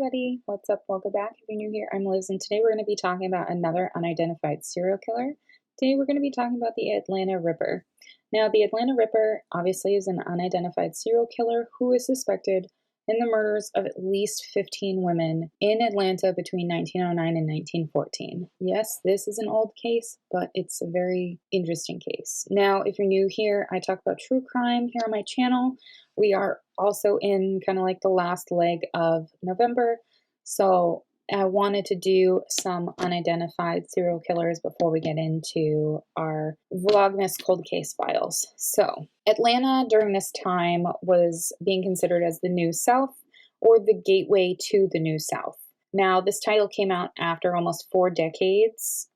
everybody, what's up? Welcome back. If you're new here, I'm Liz, and today we're going to be talking about another unidentified serial killer. Today we're going to be talking about the Atlanta Ripper. Now, the Atlanta Ripper obviously is an unidentified serial killer who is suspected in the murders of at least 15 women in Atlanta between 1909 and 1914. Yes, this is an old case, but it's a very interesting case. Now, if you're new here, I talk about true crime here on my channel. We are also in kind of like the last leg of November, so I wanted to do some unidentified serial killers before we get into our Vlogmas cold case files. So, Atlanta during this time was being considered as the New South, or the gateway to the New South. Now, this title came out after almost 4 decades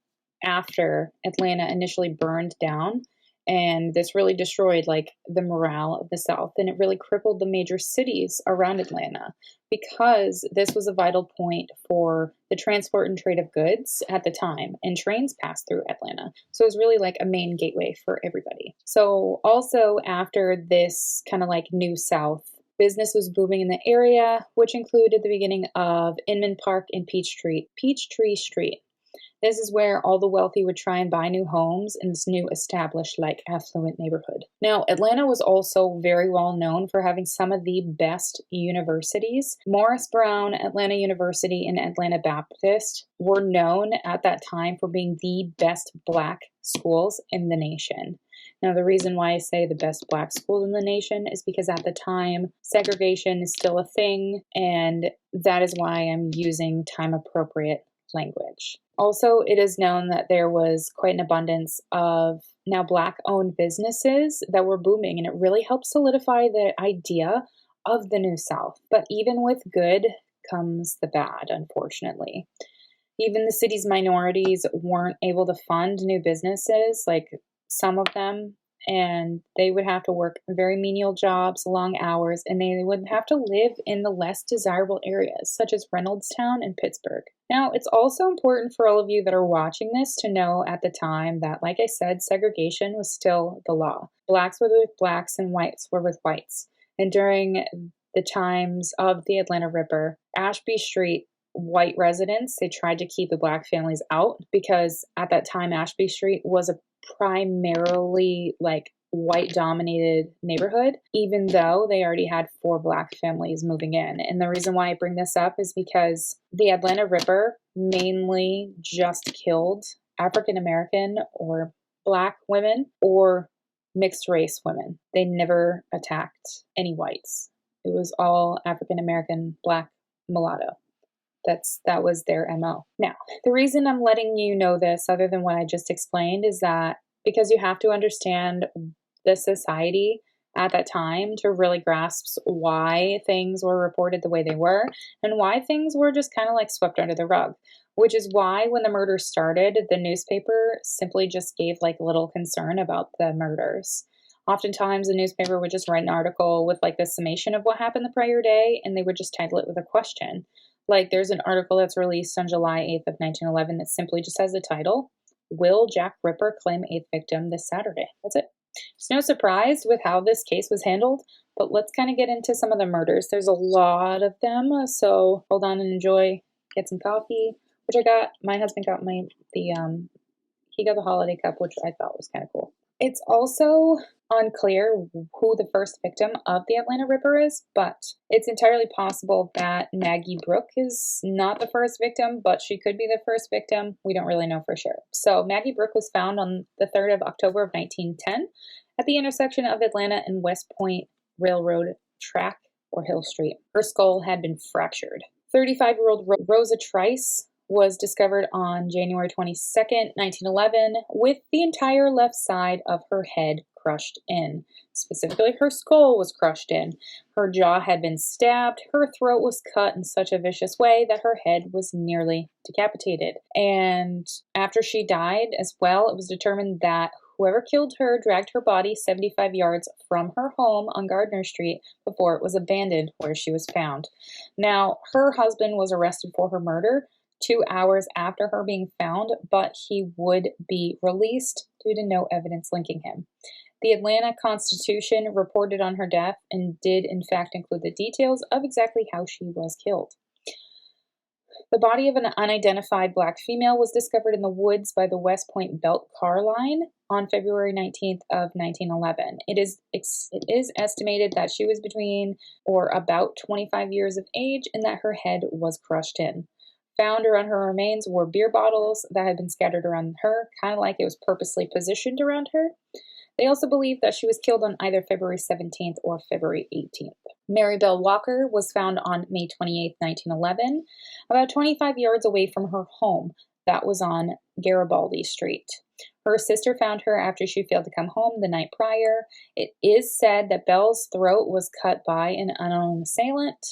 after Atlanta initially burned down, and this really destroyed like the morale of the South, and it really crippled the major cities around Atlanta, because this was a vital point for the transport and trade of goods at the time, and trains passed through Atlanta. So it was really like a main gateway for everybody. So also after this kind of like New South, business was booming in the area, which included the beginning of Inman Park and Peachtree Street. This is where all the wealthy would try and buy new homes in this new established, like, affluent neighborhood. Now, Atlanta was also very well known for having some of the best universities. Morris Brown, Atlanta University, and Atlanta Baptist were known at that time for being the best Black schools in the nation. Now, the reason why I say the best Black schools in the nation is because at the time, segregation is still a thing, and that is why I'm using time-appropriate language. Also, it is known that there was quite an abundance of now Black-owned businesses that were booming, and it really helped solidify the idea of the New South. But even with good comes the bad, unfortunately. Even the city's minorities weren't able to fund new businesses, like some of them, and they would have to work very menial jobs, long hours, and they would have to live in the less desirable areas, such as Reynoldstown and Pittsburgh. Now, it's also important for all of you that are watching this to know at the time that, like I said, segregation was still the law. Blacks were with blacks and whites were with whites. And during the times of the Atlanta Ripper, Ashby Street white residents, they tried to keep the Black families out, because at that time Ashby Street was a primarily like white dominated neighborhood, even though they already had 4 Black families moving in. And the reason why I bring this up is because the Atlanta Ripper mainly just killed African American or Black women or mixed race women. They never attacked any whites. It was all African American, Black, mulatto. That was their MO. Now, the reason I'm letting you know this, other than what I just explained, is that because you have to understand the society at that time to really grasp why things were reported the way they were, and why things were just kind of like swept under the rug. Which is why when the murders started, the newspaper simply just gave like little concern about the murders. Oftentimes, the newspaper would just write an article with like the summation of what happened the prior day, and they would just title it with a question. Like, there's an article that's released on July 8th of 1911 that simply just has the title, "Will Jack Ripper Claim 8th Victim This Saturday?" That's it. There's no surprise with how this case was handled, but let's kind of get into some of the murders. There's a lot of them, so hold on and enjoy. Get some coffee, which I got. My husband got he got the holiday cup, which I thought was kind of cool. It's also unclear who the first victim of the Atlanta Ripper is, but it's entirely possible that Maggie Brooke is not the first victim, but she could be the first victim. We don't really know for sure. So Maggie Brooke was found on the 3rd of October of 1910 at the intersection of Atlanta and West Point Railroad track or Hill Street. Her skull had been fractured. 35-year-old Rosa Trice was discovered on January 22nd, 1911, with the entire left side of her head crushed in. Specifically, her skull was crushed in. Her jaw had been stabbed. Her throat was cut in such a vicious way that her head was nearly decapitated. And after she died as well, it was determined that whoever killed her dragged her body 75 yards from her home on Gardner Street before it was abandoned where she was found. Now, her husband was arrested for her murder 2 hours after her being found, but he would be released due to no evidence linking him. The Atlanta Constitution reported on her death and did in fact include the details of exactly how she was killed. The body of an unidentified black female was discovered in the woods by the West Point Belt car line on February 19th of 1911. It is estimated that she was between or about 25 years of age and that her head was crushed in. Found around her remains were beer bottles that had been scattered around her, kind of like it was purposely positioned around her. They also believe that she was killed on either February 17th or February 18th. Mary Bell Walker was found on May 28, 1911, about 25 yards away from her home that was on Garibaldi Street. Her sister found her after she failed to come home the night prior. It is said that Bell's throat was cut by an unknown assailant.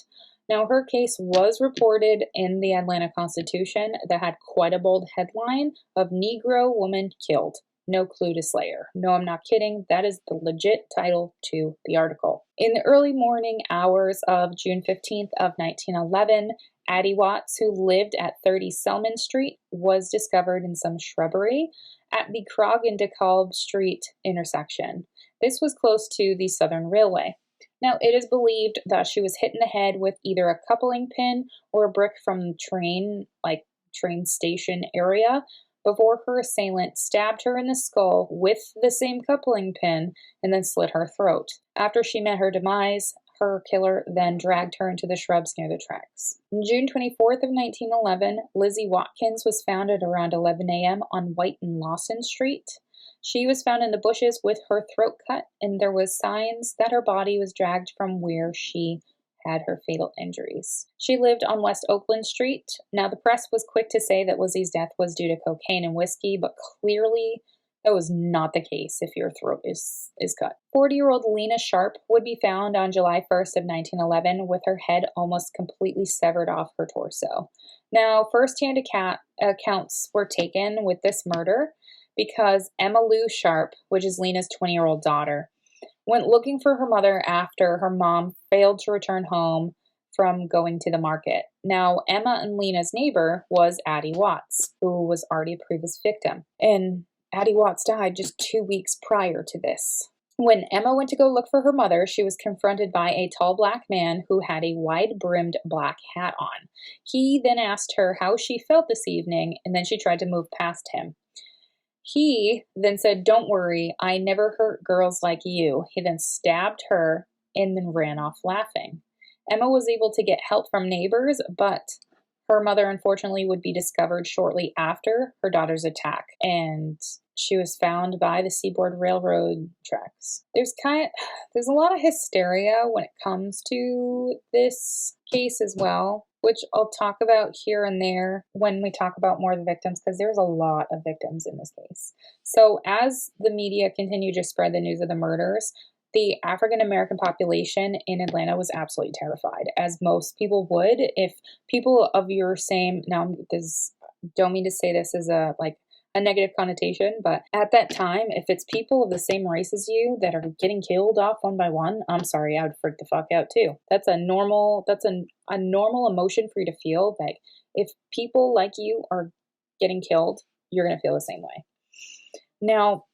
Now, her case was reported in the Atlanta Constitution that had quite a bold headline of Negro Woman Killed. No clue to slayer. No, I'm not kidding. That is the legit title to the article. In the early morning hours of June 15th of 1911, Addie Watts, who lived at 30 Selman Street, was discovered in some shrubbery at the Krog and DeKalb Street intersection. This was close to the Southern Railway. Now, it is believed that she was hit in the head with either a coupling pin or a brick from the train station area, before her assailant stabbed her in the skull with the same coupling pin and then slit her throat. After she met her demise, her killer then dragged her into the shrubs near the tracks. On June 24th of 1911, Lizzie Watkins was found at around 11 a.m. on White and Lawson Street. She was found in the bushes with her throat cut, and there was signs that her body was dragged from where she had her fatal injuries. She lived on West Oakland Street. Now, the press was quick to say that Lizzie's death was due to cocaine and whiskey, but clearly that was not the case if your throat is cut. 40-year-old Lena Sharp would be found on July 1st of 1911 with her head almost completely severed off her torso. Now, first-hand accounts were taken with this murder because Emma Lou Sharp, which is Lena's 20-year-old daughter, went looking for her mother after her mom failed to return home from going to the market. Now, Emma and Lena's neighbor was Addie Watts, who was already a previous victim. And Addie Watts died just 2 weeks prior to this. When Emma went to go look for her mother, she was confronted by a tall black man who had a wide-brimmed black hat on. He then asked her how she felt this evening, and then she tried to move past him. He then said, "Don't worry, I never hurt girls like you." He then stabbed her and then ran off laughing. Emma was able to get help from neighbors, but her mother unfortunately would be discovered shortly after her daughter's attack, and she was found by the Seaboard Railroad tracks. There's a lot of hysteria when it comes to this case as well, which I'll talk about here and there when we talk about more of the victims, because there's a lot of victims in this case. So as the media continued to spread the news of the murders, the African American population in Atlanta was absolutely terrified, as most people would. If people of your same, now this, don't mean to say this as a negative connotation, but at that time, if it's people of the same race as you that are getting killed off one by one, I'm sorry, I would freak the fuck out too. That's a normal emotion for you to feel, that if people like you are getting killed, you're going to feel the same way. Now,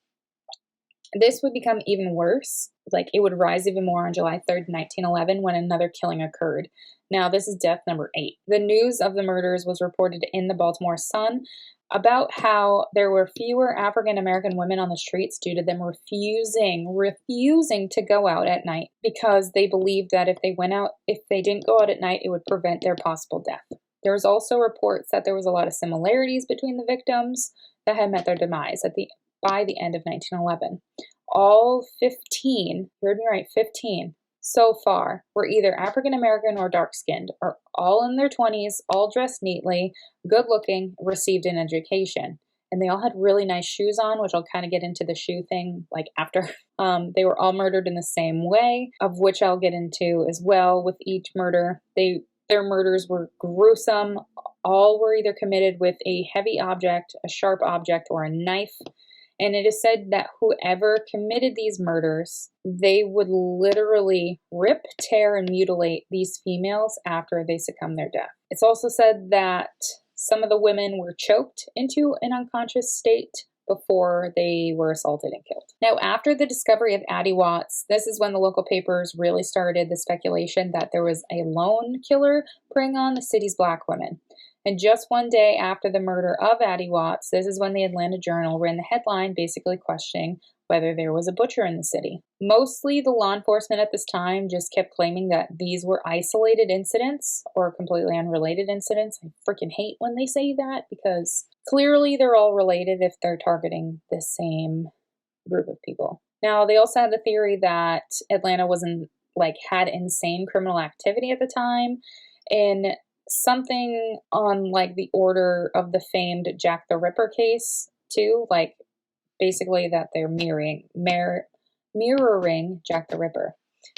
this would become even worse. It would rise even more on July 3rd, 1911, when another killing occurred. Now, this is death number 8. The news of the murders was reported in the Baltimore Sun about how there were fewer African American women on the streets due to them refusing to go out at night, because they believed that if they didn't go out at night, it would prevent their possible death. There was also reports that there was a lot of similarities between the victims that had met their demise by the end of 1911. All 15, you heard me right, 15 so far were either African American or dark-skinned, or all in their 20s, all dressed neatly, good-looking, received an education. And they all had really nice shoes on, which I'll kind of get into the shoe thing after. They were all murdered in the same way, of which I'll get into as well with each murder. Their murders were gruesome. All were either committed with a heavy object, a sharp object, or a knife. And it is said that whoever committed these murders, they would literally rip, tear, and mutilate these females after they succumbed their death. It's also said that some of the women were choked into an unconscious state before they were assaulted and killed. Now, after the discovery of Addie Watts, this is when the local papers really started the speculation that there was a lone killer preying on the city's black women. And just one day after the murder of Addie Watts, this is when the Atlanta Journal ran the headline basically questioning whether there was a butcher in the city. Mostly the law enforcement at this time just kept claiming that these were isolated incidents or completely unrelated incidents. I freaking hate when they say that because clearly they're all related if they're targeting the same group of people. Now, they also had the theory that Atlanta wasn't had insane criminal activity at the time, and something on the order of the famed Jack the Ripper case too, basically that they're mirroring Jack the Ripper.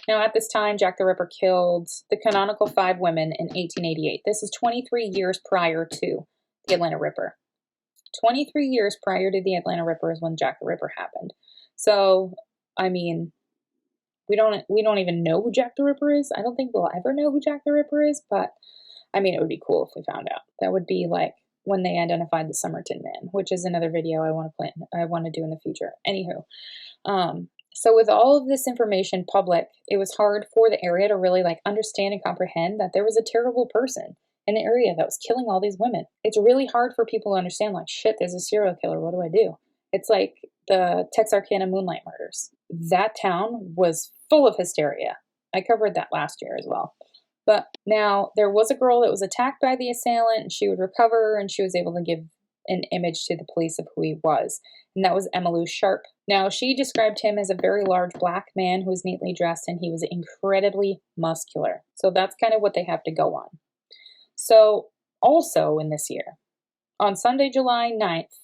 Now, at this time, Jack the Ripper killed the canonical 5 women in 1888. This is 23 years prior to the Atlanta Ripper. 23 years prior to the Atlanta Ripper is when Jack the Ripper happened. So, I mean, we don't even know who Jack the Ripper is. I don't think we'll ever know who Jack the Ripper is, but I mean, it would be cool if we found out. That would be when they identified the Somerton Man, which is another video I want to do in the future. Anywho, so with all of this information public, it was hard for the area to really understand and comprehend that there was a terrible person in the area that was killing all these women. It's really hard for people to understand, shit, there's a serial killer. What do I do? It's like the Texarkana Moonlight murders. That town was full of hysteria. I covered that last year as well. But now there was a girl that was attacked by the assailant, and she would recover, and she was able to give an image to the police of who he was. And that was Emmylou Sharp. Now, she described him as a very large black man who was neatly dressed, and he was incredibly muscular. So that's kind of what they have to go on. So also in this year, on Sunday, July 9th,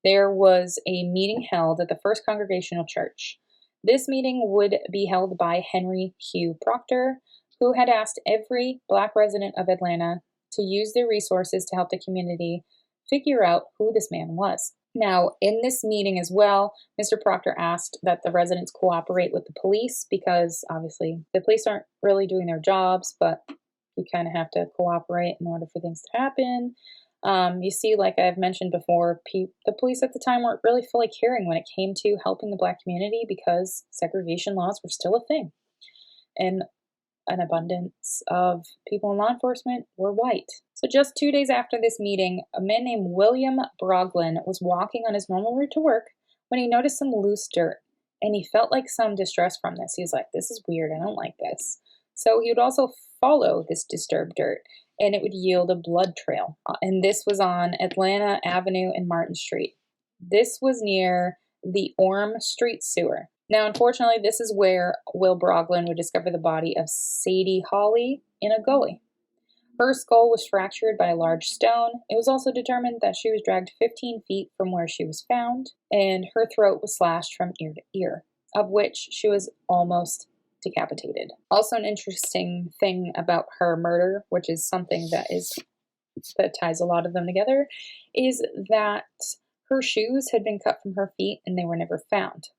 there was a meeting held at the First Congregational Church. This meeting would be held by Henry Hugh Proctor, who had asked every black resident of Atlanta to use their resources to help the community figure out who this man was. Now, in this meeting as well, Mr. Proctor asked that the residents cooperate with the police because obviously the police aren't really doing their jobs, but you kind of have to cooperate in order for things to happen. You see, like I've mentioned before, the police at the time weren't really fully caring when it came to helping the black community because segregation laws were still a thing. And an abundance of people in law enforcement were white. So just 2 days after this meeting, a man named William Broglin was walking on his normal route to work when he noticed some loose dirt, and he felt some distress from this. He was like, this is weird, I don't like this. So he would also follow this disturbed dirt, and it would yield a blood trail. And this was on Atlanta Avenue and Martin Street. This was near the Orm Street sewer. Now, unfortunately, this is where Will Broglin would discover the body of Sadie Hawley in a gully. Her skull was fractured by a large stone. It was also determined that she was dragged 15 feet from where she was found, and her throat was slashed from ear to ear, of which she was almost decapitated. Also, an interesting thing about her murder, which is something that ties a lot of them together, is that her shoes had been cut from her feet and they were never found.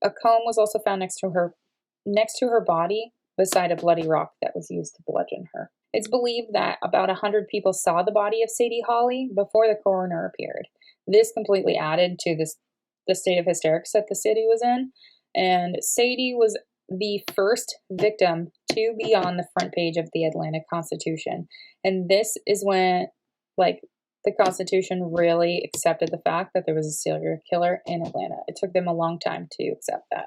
A comb was also found next to her body beside a bloody rock that was used to bludgeon her. It's believed that about 100 people saw the body of Sadie Hawley before the coroner appeared. This completely added to the state of hysterics that the city was in, and Sadie was the first victim to be on the front page of the Atlanta Constitution. And this is when, the Constitution really accepted the fact that there was a serial killer in Atlanta. It took them a long time to accept that.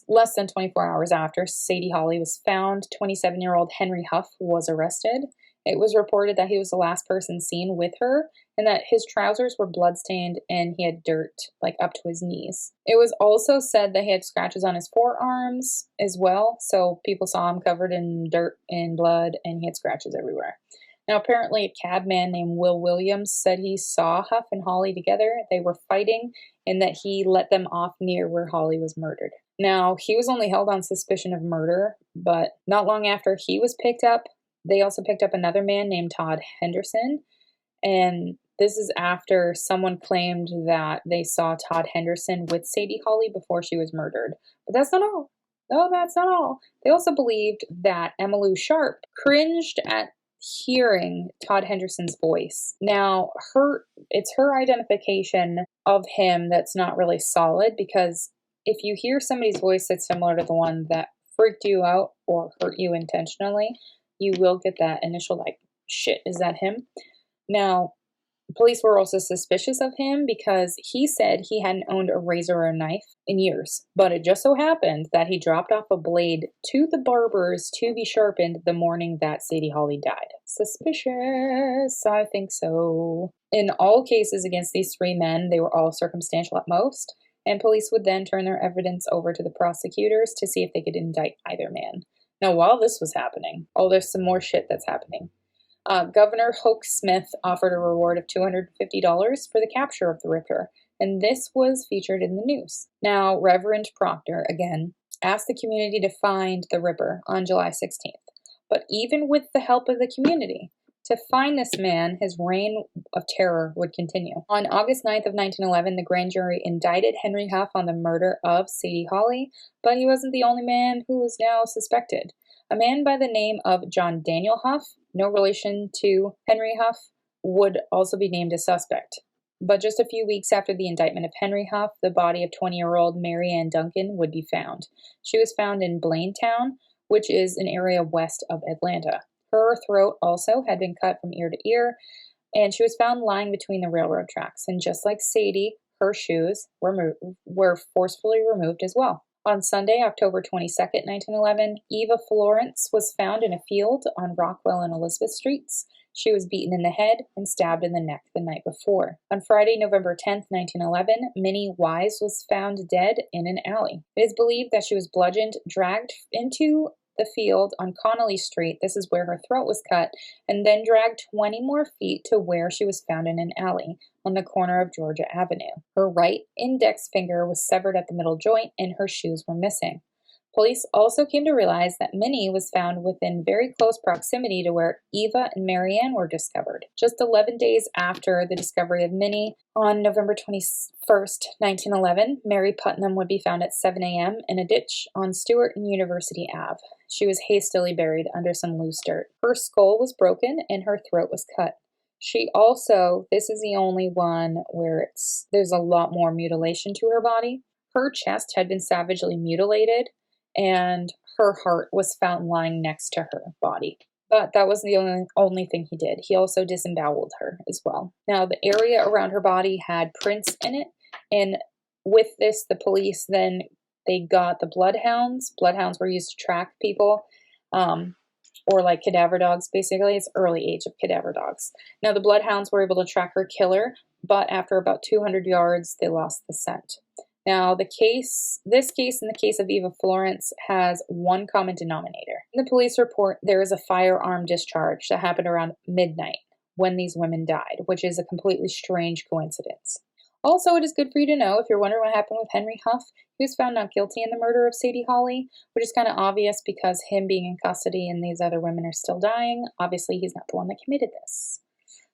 Less than 24 hours after Sadie Hawley was found, 27-year-old Henry Huff was arrested. It was reported that he was the last person seen with her and that his trousers were bloodstained and he had dirt up to his knees. It was also said that he had scratches on his forearms as well, so people saw him covered in dirt and blood and he had scratches everywhere. Now, apparently a cabman named Will Williams said he saw Huff and Hawley together. They were fighting and that he let them off near where Hawley was murdered. Now, he was only held on suspicion of murder, but not long after he was picked up, they also picked up another man named Todd Henderson. And this is after someone claimed that they saw Todd Henderson with Sadie Hawley before she was murdered. But that's not all. No, that's not all. They also believed that Emmylou Sharp cringed at hearing Todd Henderson's voice. Now, it's her identification of him that's not really solid, because if you hear somebody's voice that's similar to the one that freaked you out or hurt you intentionally, you will get that initial shit, is that him? Now, police were also suspicious of him because he said he hadn't owned a razor or a knife in years, but it just so happened that he dropped off a blade to the barber's to be sharpened the morning that Sadie Holly died. Suspicious, I think so. In all cases against these three men, they were all circumstantial at most, and police would then turn their evidence over to the prosecutors to see if they could indict either man. Now, while this was happening, there's some more shit that's happening. Governor Hoke Smith offered a reward of $250 for the capture of the Ripper, and this was featured in the news. Now, Reverend Proctor, again, asked the community to find the Ripper on July 16th. But even with the help of the community, to find this man, his reign of terror would continue. On August 9th of 1911, the grand jury indicted Henry Huff on the murder of Sadie Holly, but he wasn't the only man who was now suspected. A man by the name of John Daniel Huff, no relation to Henry Huff, would also be named a suspect. But just a few weeks after the indictment of Henry Huff, the body of 20-year-old Mary Ann Duncan would be found. She was found in Blaintown, which is an area west of Atlanta. Her throat also had been cut from ear to ear, and she was found lying between the railroad tracks. And just like Sadie, her shoes were forcefully removed as well. On Sunday, October 22nd, 1911, Eva Florence was found in a field on Rockwell and Elizabeth Streets. She was beaten in the head and stabbed in the neck the night before. On Friday, November 10th, 1911, Minnie Wise was found dead in an alley. It is believed that she was bludgeoned, dragged into the field on Connolly Street, this is where her throat was cut, and then dragged 20 more feet to where she was found in an alley on the corner of Georgia Avenue. Her right index finger was severed at the middle joint and her shoes were missing. Police also came to realize that Minnie was found within very close proximity to where Eva and Marianne were discovered. Just 11 days after the discovery of Minnie, on November 21st, 1911, Mary Putnam would be found at 7 a.m. in a ditch on Stewart and University Ave. She was hastily buried under some loose dirt. Her skull was broken and her throat was cut. She also, this is the only one where there's a lot more mutilation to her body. Her chest had been savagely mutilated, and her heart was found lying next to her body. But that wasn't the only thing he did. He also disemboweled her as well. Now, the area around her body had prints in it, and with this, the police then, they got the bloodhounds. Bloodhounds were used to track people, or like cadaver dogs, basically. It's early age of cadaver dogs. Now, the bloodhounds were able to track her killer, but after about 200 yards, they lost the scent. Now, this case and the case of Eva Florence has one common denominator. In the police report, there is a firearm discharge that happened around midnight when these women died, which is a completely strange coincidence. Also, it is good for you to know, if you're wondering what happened with Henry Huff, he was found not guilty in the murder of Sadie Holly, which is kind of obvious because him being in custody and these other women are still dying, obviously he's not the one that committed this.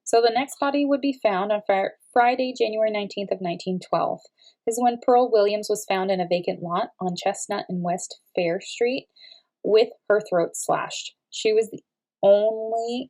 So the next body would be found on Friday, January 19th of 1912. This is when Pearl Williams was found in a vacant lot on Chestnut and West Fair Street with her throat slashed. She was only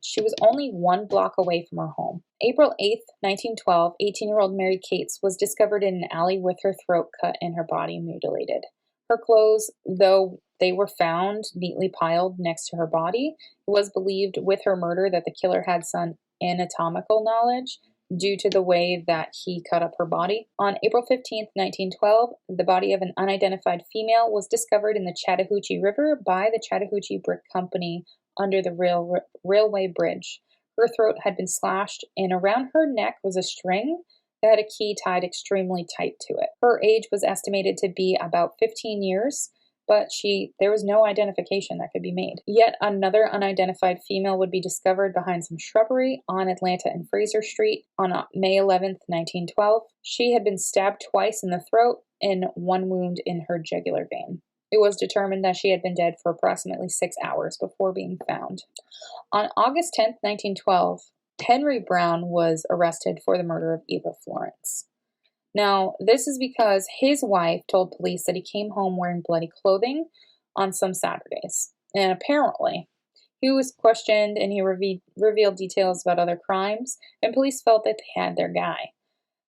1 block away from her home. April 8th, 1912, 18-year-old Mary Cates was discovered in an alley with her throat cut and her body mutilated. Her clothes, though they were found neatly piled next to her body, it was believed with her murder that the killer had some anatomical knowledge due to the way that he cut up her body. On April 15th, 1912, the body of an unidentified female was discovered in the Chattahoochee River by the Chattahoochee Brick Company under the railway bridge. Her throat had been slashed, and around her neck was a string that had a key tied extremely tight to it. Her age was estimated to be about 15 years, but there was no identification that could be made. Yet another unidentified female would be discovered behind some shrubbery on Atlanta and Fraser Street on May 11th, 1912. She had been stabbed twice in the throat and one wound in her jugular vein. It was determined that she had been dead for approximately 6 hours before being found. On August 10th, 1912, Henry Brown was arrested for the murder of Eva Florence. Now, this is because his wife told police that he came home wearing bloody clothing on some Saturdays. And apparently, he was questioned and he revealed details about other crimes, and police felt that they had their guy.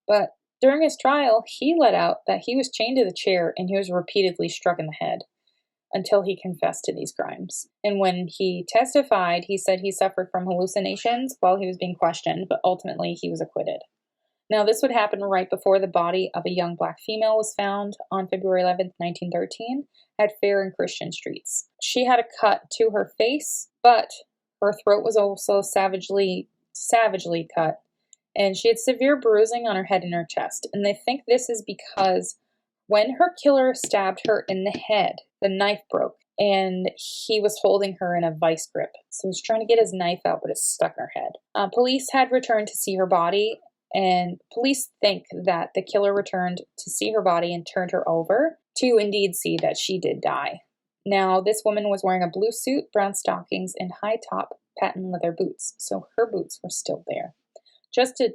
But during his trial, he let out that he was chained to the chair and he was repeatedly struck in the head. until he confessed to these crimes. And when he testified, he said he suffered from hallucinations while he was being questioned, but ultimately he was acquitted. Now, this would happen right before the body of a young black female was found on February 11th, 1913, at Fair and Christian Streets. She had a cut to her face, but her throat was also savagely cut, and she had severe bruising on her head and her chest. And they think this is because when her killer stabbed her in the head, the knife broke, and he was holding her in a vice grip. So he was trying to get his knife out, but it stuck in her head. Police had returned to see her body, and police think that the killer returned to see her body and turned her over to indeed see that she did die. Now, this woman was wearing a blue suit, brown stockings, and high-top patent leather boots, so her boots were still there. Just a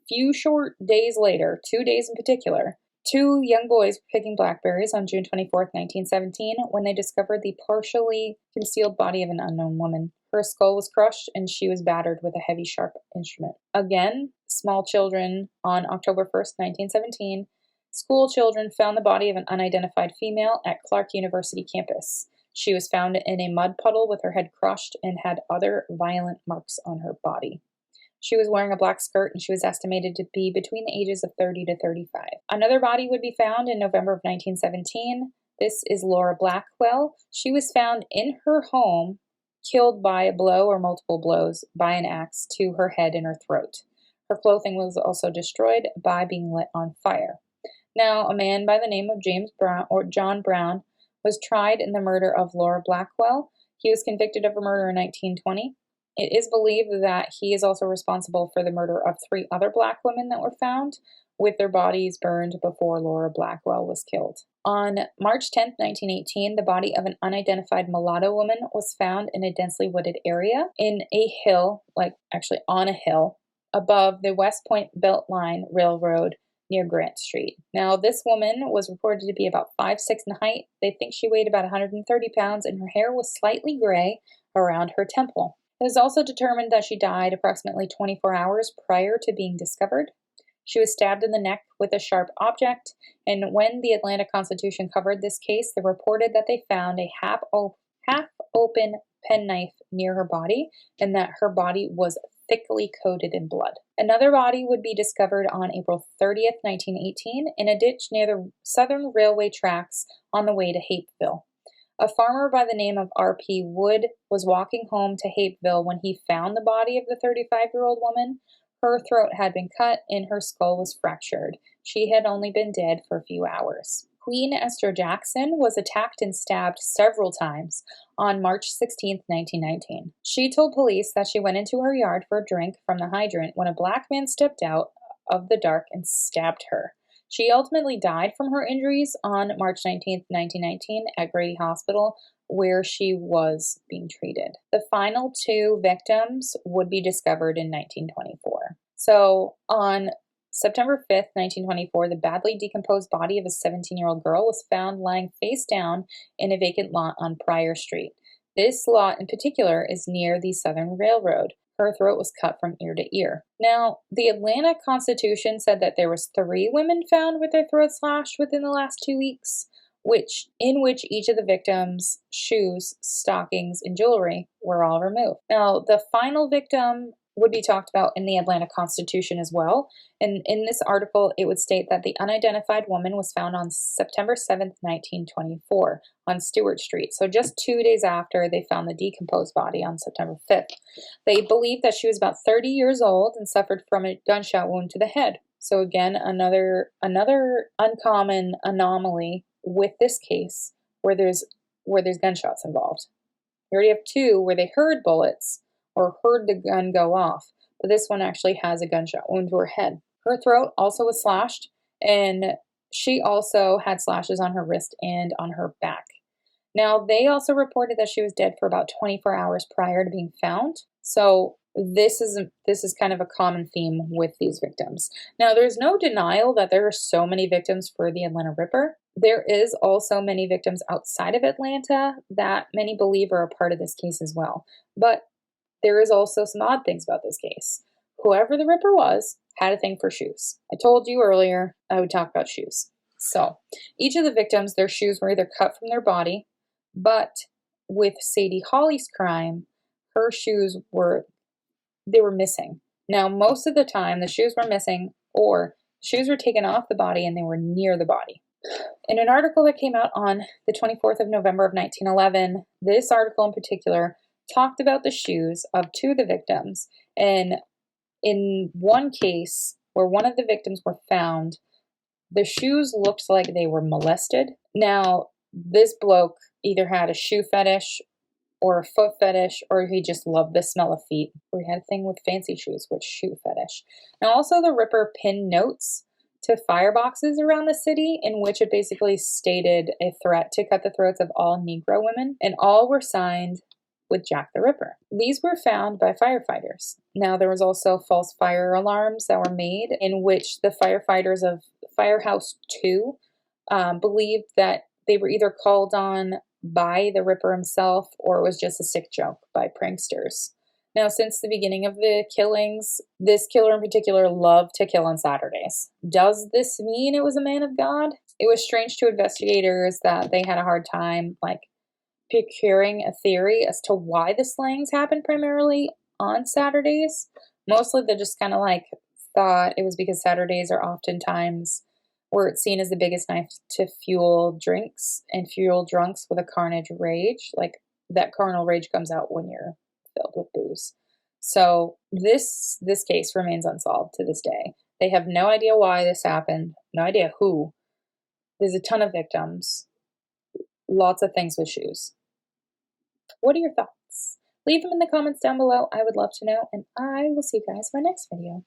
few short days later, 2 days in particular, two young boys were picking blackberries on June 24th, 1917, when they discovered the partially concealed body of an unknown woman. Her skull was crushed, and she was battered with a heavy, sharp instrument. Again, small children on October 1st, 1917, school children found the body of an unidentified female at Clark University campus. She was found in a mud puddle with her head crushed and had other violent marks on her body. She was wearing a black skirt, and she was estimated to be between the ages of 30 to 35. Another body would be found in November of 1917. This is Laura Blackwell. She was found in her home, killed by a blow or multiple blows by an axe to her head and her throat. Her clothing was also destroyed by being lit on fire. Now, a man by the name of John Brown was tried in the murder of Laura Blackwell. He was convicted of a murder in 1920. It is believed that he is also responsible for the murder of 3 other black women that were found, with their bodies burned before Laura Blackwell was killed. On March 10, 1918, the body of an unidentified mulatto woman was found in a densely wooded area in a hill, on a hill, above the West Point Beltline Railroad near Grant Street. Now, this woman was reported to be about 5'6" in height. They think she weighed about 130 pounds, and her hair was slightly gray around her temple. It was also determined that she died approximately 24 hours prior to being discovered. She was stabbed in the neck with a sharp object, and when the Atlanta Constitution covered this case, they reported that they found a half-open penknife near her body, and that her body was thickly coated in blood. Another body would be discovered on April 30th, 1918, in a ditch near the Southern Railway tracks on the way to Hapeville. A farmer by the name of R.P. Wood was walking home to Hapeville when he found the body of the 35-year-old woman. Her throat had been cut and her skull was fractured. She had only been dead for a few hours. Queen Esther Jackson was attacked and stabbed several times on March 16, 1919. She told police that she went into her yard for a drink from the hydrant when a black man stepped out of the dark and stabbed her. She ultimately died from her injuries on March 19, 1919 at Grady Hospital, where she was being treated. The final 2 victims would be discovered in 1924. So on September 5th, 1924, the badly decomposed body of a 17-year-old girl was found lying face down in a vacant lot on Pryor Street. This lot in particular is near the Southern Railroad. Her throat was cut from ear to ear. Now, the Atlanta Constitution said that there was 3 women found with their throats slashed within the last 2 weeks, in which each of the victims' shoes, stockings, and jewelry were all removed. Now, the final victim would be talked about in the Atlanta Constitution as well. And in this article, it would state that the unidentified woman was found on September 7th, 1924 on Stewart Street. So just 2 days after they found the decomposed body on September 5th. They believed that she was about 30 years old and suffered from a gunshot wound to the head. So again, another uncommon anomaly with this case where there's gunshots involved. We already have 2 where they heard bullets or heard the gun go off, but this one actually has a gunshot wound to her head. Her throat also was slashed, and she also had slashes on her wrist and on her back. Now, they also reported that she was dead for about 24 hours prior to being found. So this is kind of a common theme with these victims. Now, there's no denial that there are so many victims for the Atlanta Ripper. There is also many victims outside of Atlanta that many believe are a part of this case as well. But there is also some odd things about this case. Whoever the Ripper was had a thing for shoes. I told you earlier I would talk about shoes. So, each of the victims, their shoes were either cut from their body, But with Sadie Holly's crime, her shoes were missing. Now, most of the time, the shoes were missing, or shoes were taken off the body and they were near the body. In an article that came out on the 24th of November of 1911, this article in particular talked about the shoes of two of the victims. And in one case, where one of the victims were found, the shoes looked like they were molested. Now, this bloke either had a shoe fetish or a foot fetish, or he just loved the smell of feet, or he had a thing with fancy shoes with shoe fetish. Now, also, the Ripper pinned notes to fireboxes around the city in which it basically stated a threat to cut the throats of all Negro women, and all were signed with Jack the Ripper. These were found by firefighters. Now, there was also false fire alarms that were made in which the firefighters of Firehouse 2 believed that they were either called on by the Ripper himself or it was just a sick joke by pranksters. Now, since the beginning of the killings, this killer in particular loved to kill on Saturdays. Does this mean it was a man of God? It was strange to investigators that they had a hard time, procuring a theory as to why the slayings happened primarily on Saturdays. Mostly they just kind of thought it was because Saturdays are oftentimes where it's seen as the biggest knife to fuel drinks and fuel drunks with a carnage rage. Like, that carnal rage comes out when you're filled with booze. So this case remains unsolved to this day. They have no idea why this happened, no idea who. There's a ton of victims, lots of things with shoes. What are your thoughts? Leave them in the comments down below. I would love to know, and I will see you guys in my next video.